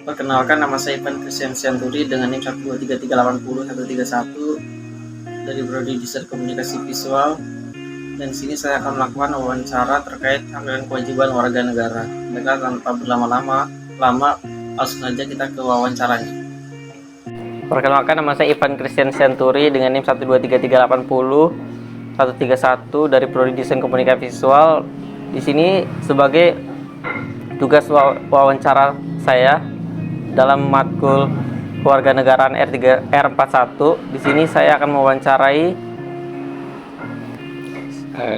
Perkenalkan, nama saya Ivan Christian Sianturi dengan NIM 123380131 dari Prodi Desain Komunikasi Visual, dan di sini saya akan melakukan wawancara terkait hak dan kewajiban warga negara. Baiklah, tanpa berlama-lama, langsung saja kita ke wawancaranya. Perkenalkan, nama saya Ivan Christian Sianturi dengan NIM 123380131 dari Prodi Desain Komunikasi Visual. Di sini sebagai tugas wawancara saya dalam matkul kewarganegaraan R41. Di sini saya akan mewawancarai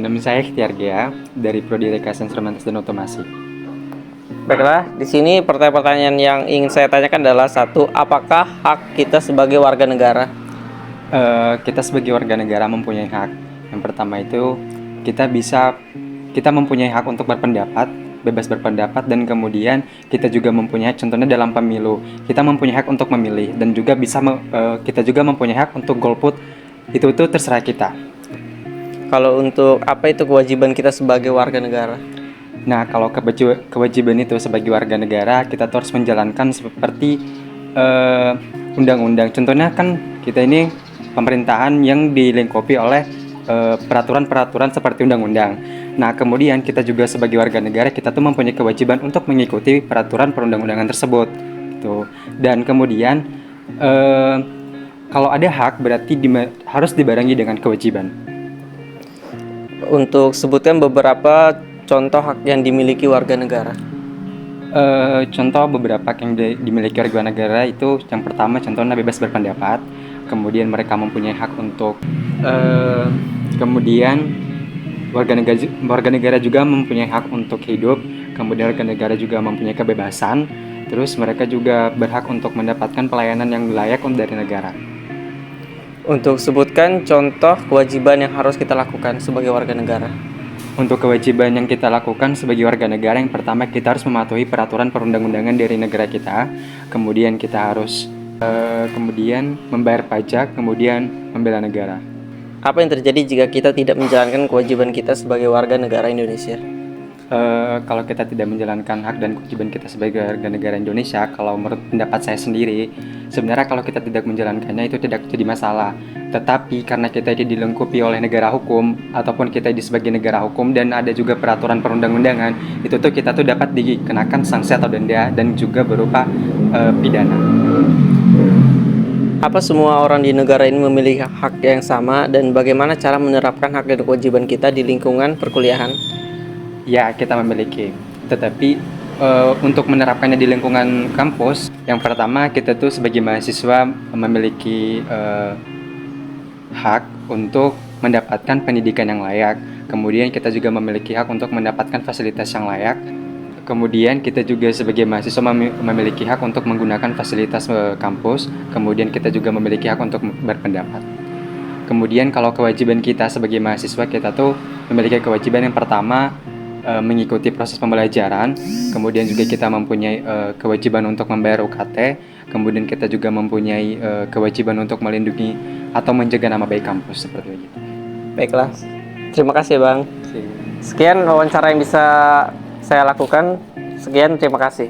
nama saya Ikhtiar Gea dari Prodi Rekayasa Instrumentasi dan Otomasi. Baiklah, di sini pertanyaan yang ingin saya tanyakan adalah satu, apakah hak kita sebagai warga negara? Kita sebagai warga negara mempunyai hak. Yang pertama itu kita mempunyai hak untuk berpendapat, bebas berpendapat, dan kemudian kita juga mempunyai hak, contohnya dalam pemilu kita mempunyai hak untuk memilih, dan juga kita juga mempunyai hak untuk golput. Itu terserah kita. Kalau untuk apa itu kewajiban kita sebagai warga negara? Nah, kalau kewajiban itu sebagai warga negara, kita harus menjalankan seperti undang-undang. Contohnya kan kita ini pemerintahan yang dilingkupi oleh peraturan-peraturan seperti undang-undang. Nah, kemudian kita juga sebagai warga negara, kita tuh mempunyai kewajiban untuk mengikuti peraturan perundang-undangan tersebut. Gitu. Dan kemudian kalau ada hak berarti harus dibarengi dengan kewajiban. Untuk sebutkan beberapa contoh hak yang dimiliki warga negara. Contoh beberapa hak yang dimiliki warga negara itu, yang pertama contohnya bebas berpendapat. Kemudian mereka mempunyai hak untuk kemudian warga negara juga mempunyai hak untuk hidup. Kemudian warga negara juga mempunyai kebebasan. Terus mereka juga berhak untuk mendapatkan pelayanan yang layak dari negara. Untuk sebutkan contoh kewajiban yang harus kita lakukan sebagai warga negara. Untuk kewajiban yang kita lakukan sebagai warga negara, yang pertama kita harus mematuhi peraturan perundang-undangan dari negara kita. Kemudian kita harus kemudian membayar pajak, kemudian membela negara. Apa yang terjadi jika kita tidak menjalankan kewajiban kita sebagai warga negara Indonesia? Kalau kita tidak menjalankan hak dan kewajiban kita sebagai warga negara Indonesia, kalau menurut pendapat saya sendiri, sebenarnya kalau kita tidak menjalankannya itu tidak jadi masalah. Tetapi karena kita dilengkapi oleh negara hukum, ataupun kita sebagai negara hukum, dan ada juga peraturan perundang-undangan, itu kita dapat dikenakan sanksi atau denda, dan juga berupa pidana. Apa semua orang di negara ini memiliki hak yang sama, dan bagaimana cara menerapkan hak dan kewajiban kita di lingkungan perkuliahan? Ya, kita memiliki. Tetapi untuk menerapkannya di lingkungan kampus, yang pertama kita sebagai mahasiswa memiliki hak untuk mendapatkan pendidikan yang layak. Kemudian kita juga memiliki hak untuk mendapatkan fasilitas yang layak. Kemudian kita juga sebagai mahasiswa memiliki hak untuk menggunakan fasilitas kampus. Kemudian kita juga memiliki hak untuk berpendapat. Kemudian kalau kewajiban kita sebagai mahasiswa, kita memiliki kewajiban yang pertama mengikuti proses pembelajaran. Kemudian juga kita mempunyai kewajiban untuk membayar UKT. Kemudian kita juga mempunyai kewajiban untuk melindungi atau menjaga nama baik kampus, seperti itu. Baiklah, terima kasih Bang. Sekian wawancara yang bisa saya lakukan. Sekian, terima kasih.